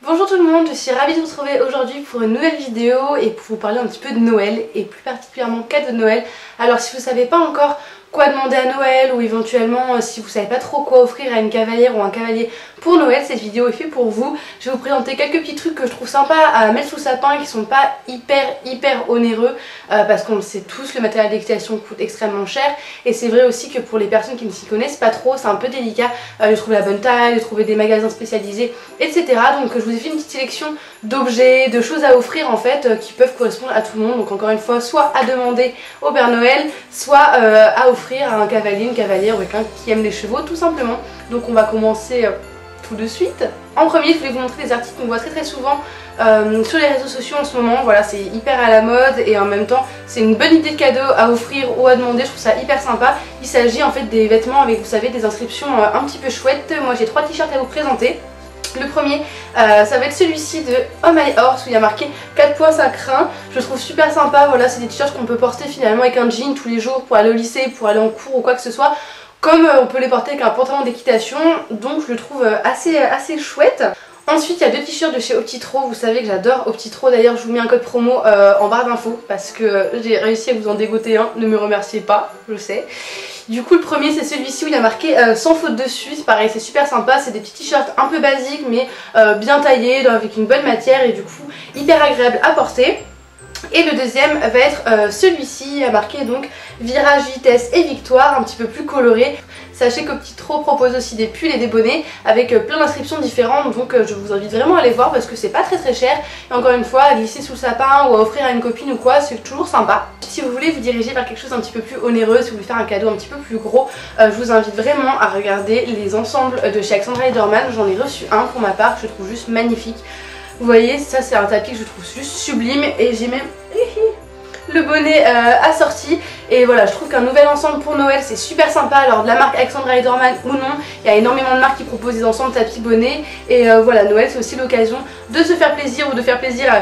Bonjour tout le monde, je suis ravie de vous retrouver aujourd'hui pour une nouvelle vidéo et pour vous parler un petit peu de Noël et plus particulièrement cadeaux de Noël. Alors si vous ne savez pas encore quoi demander à Noël ou éventuellement si vous ne savez pas trop quoi offrir à une cavalière ou un cavalier pour Noël, cette vidéo est faite pour vous. Je vais vous présenter quelques petits trucs que je trouve sympas à mettre sous sapin et qui sont pas hyper onéreux parce qu'on le sait tous, le matériel d'équitation coûte extrêmement cher et c'est vrai aussi que pour les personnes qui ne s'y connaissent pas trop, c'est un peu délicat de trouver la bonne taille, de trouver des magasins spécialisés, etc. Donc je vous ai fait une petite sélection d'objets, de choses à offrir en fait qui peuvent correspondre à tout le monde. Donc encore une fois, soit à demander au Père Noël, soit à offrir à un cavalier, une cavalière ou quelqu'un qui aime les chevaux tout simplement. Donc on va commencer tout de suite. En premier, je voulais vous montrer des articles qu'on voit très souvent sur les réseaux sociaux en ce moment. Voilà, c'est hyper à la mode et en même temps c'est une bonne idée de cadeau à offrir ou à demander. Je trouve ça hyper sympa. Il s'agit en fait des vêtements avec, vous savez, des inscriptions un petit peu chouettes. Moi j'ai 3 t-shirts à vous présenter. Le premier, ça va être celui-ci de Oh My Horse où il y a marqué 4 points ça craint. Je le trouve super sympa. Voilà, c'est des t-shirts qu'on peut porter finalement avec un jean tous les jours pour aller au lycée, pour aller en cours ou quoi que ce soit. Comme on peut les porter avec un pantalon d'équitation, donc je le trouve assez chouette. Ensuite, il y a 2 t-shirts de chez Optitro. Vous savez que j'adore Optitro. D'ailleurs, je vous mets un code promo en barre d'infos parce que j'ai réussi à vous en dégoter un. Ne me remerciez pas, je sais. Du coup, le premier, c'est celui-ci où il y a marqué sans faute dessus. C'est pareil, c'est super sympa. C'est des petits t-shirts un peu basiques, mais bien taillés, avec une bonne matière et du coup, hyper agréable à porter. Et le deuxième va être celui-ci, marqué donc virage, vitesse et victoire, un petit peu plus coloré. Sachez qu'Optitro propose aussi des pulls et des bonnets avec plein d'inscriptions différentes, donc je vous invite vraiment à les voir parce que c'est pas très cher. Et encore une fois, à glisser sous le sapin ou à offrir à une copine ou quoi, c'est toujours sympa. Si vous voulez vous diriger vers quelque chose un petit peu plus onéreux, si vous voulez faire un cadeau un petit peu plus gros, je vous invite vraiment à regarder les ensembles de chez Alexandra Lederman. J'en ai reçu un pour ma part que je trouve juste magnifique. Vous voyez, ça c'est un tapis que je trouve juste sublime et j'ai même le bonnet assorti. Et voilà, je trouve qu'un nouvel ensemble pour Noël c'est super sympa. Alors de la marque Alexandra Lederman ou non, il y a énormément de marques qui proposent des ensembles tapis bonnets. Et voilà, Noël c'est aussi l'occasion de se faire plaisir ou de faire plaisir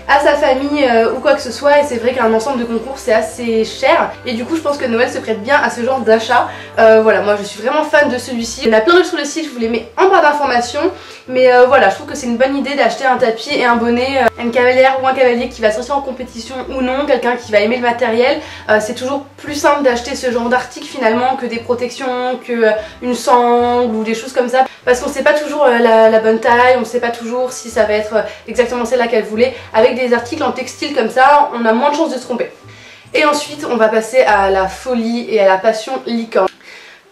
à sa famille ou quoi que ce soit. Et c'est vrai qu'un ensemble de concours c'est assez cher et du coup je pense que Noël se prête bien à ce genre d'achat. Voilà, moi je suis vraiment fan de celui-ci. Il y en a plein d'autres sur le site, je vous les mets en barre d'informations. Mais voilà, je trouve que c'est une bonne idée d'acheter un tapis et un bonnet à une cavalière ou un cavalier qui va sortir en compétition ou non, quelqu'un qui va aimer le matériel. C'est toujours plus simple d'acheter ce genre d'article finalement que des protections, que une sangle ou des choses comme ça. Parce qu'on ne sait pas toujours la bonne taille, on ne sait pas toujours si ça va être exactement celle-là qu'elle voulait. Avec des articles en textile comme ça, on a moins de chances de se tromper. Et ensuite, on va passer à la folie et à la passion licorne.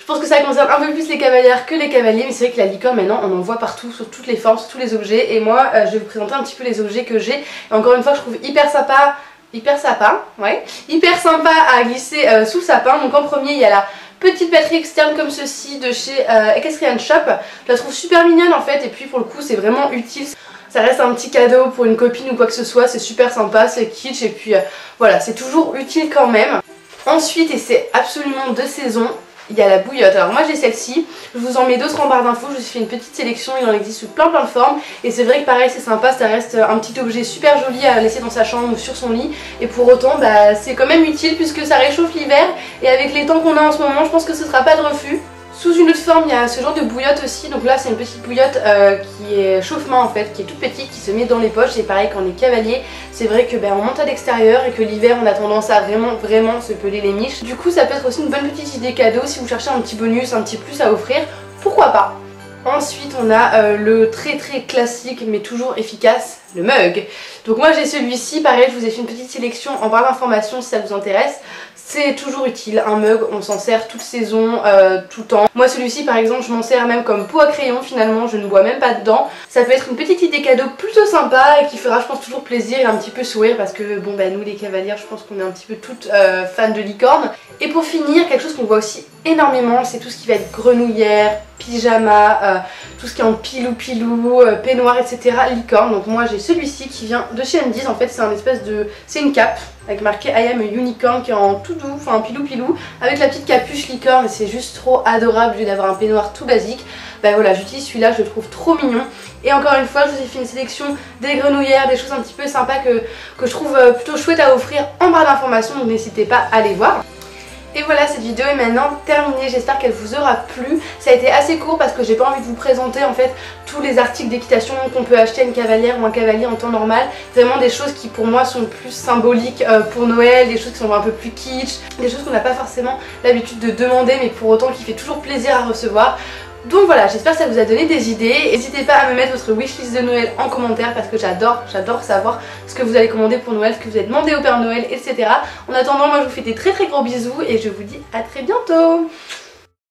Je pense que ça concerne un peu plus les cavalières que les cavaliers, mais c'est vrai que la licorne maintenant on en voit partout, sur toutes les formes, sur tous les objets. Et moi je vais vous présenter un petit peu les objets que j'ai. Et encore une fois je trouve hyper sympa à glisser sous le sapin. Donc en premier il y a la petite batterie externe comme ceci de chez Equestrian Shop. Je la trouve super mignonne en fait et puis pour le coup c'est vraiment utile. Ça reste un petit cadeau pour une copine ou quoi que ce soit, c'est super sympa, c'est kitsch et puis voilà, c'est toujours utile quand même. Ensuite, et c'est absolument de saison, il y a la bouillotte. Alors moi j'ai celle-ci, je vous en mets d'autres en barre d'infos, je vous ai fait une petite sélection, il en existe sous plein de formes. Et c'est vrai que pareil c'est sympa, ça reste un petit objet super joli à laisser dans sa chambre ou sur son lit. Et pour autant bah, c'est quand même utile puisque ça réchauffe l'hiver. Et avec les temps qu'on a en ce moment, je pense que ce sera pas de refus. Sous une autre forme, il y a ce genre de bouillotte aussi. Donc là, c'est une petite bouillotte qui est chauffement en fait, qui est toute petite, qui se met dans les poches. Et pareil, quand on est cavalier, c'est vrai que on monte à l'extérieur et que l'hiver, on a tendance à vraiment se peler les miches. Du coup, ça peut être aussi une bonne petite idée cadeau si vous cherchez un petit bonus, un petit plus à offrir. Pourquoi pas? Ensuite, on a le très classique mais toujours efficace, le mug. Donc moi j'ai celui-ci, pareil, je vous ai fait une petite sélection en barre d'informations si ça vous intéresse. C'est toujours utile, un mug, on s'en sert toute saison, tout le temps. Moi celui-ci par exemple, je m'en sers même comme pot à crayon finalement, je ne bois même pas dedans. Ça peut être une petite idée cadeau plutôt sympa et qui fera je pense toujours plaisir et un petit peu sourire parce que bon nous les cavalières, je pense qu'on est un petit peu toutes fans de licorne. Et pour finir, quelque chose qu'on voit aussi énormément, c'est tout ce qui va être grenouillère, pyjama, tout ce qui est en pilou, peignoir, etc. licorne. Donc moi j'ai celui-ci qui vient de chez Andy's. En fait c'est un espèce de... c'est une cape avec marqué I am a unicorn qui est en tout doux, enfin pilou avec la petite capuche licorne et c'est juste trop adorable au lieu d'avoir un peignoir tout basique. Bah voilà, j'utilise celui-là, je le trouve trop mignon. Et encore une fois, je vous ai fait une sélection des grenouillères, des choses un petit peu sympas que je trouve plutôt chouette à offrir en barre d'informations, donc n'hésitez pas à aller voir. Et voilà, cette vidéo est maintenant terminée, j'espère qu'elle vous aura plu. Ça a été assez court parce que j'ai pas envie de vous présenter en fait tous les articles d'équitation qu'on peut acheter à une cavalière ou un cavalier en temps normal. Vraiment des choses qui pour moi sont plus symboliques pour Noël, des choses qui sont un peu plus kitsch, des choses qu'on n'a pas forcément l'habitude de demander mais pour autant qui fait toujours plaisir à recevoir. Donc voilà, j'espère que ça vous a donné des idées. N'hésitez pas à me mettre votre wishlist de Noël en commentaire parce que j'adore savoir ce que vous allez commander pour Noël, ce que vous avez demandé au Père Noël, etc. En attendant, moi je vous fais des très gros bisous et je vous dis à très bientôt.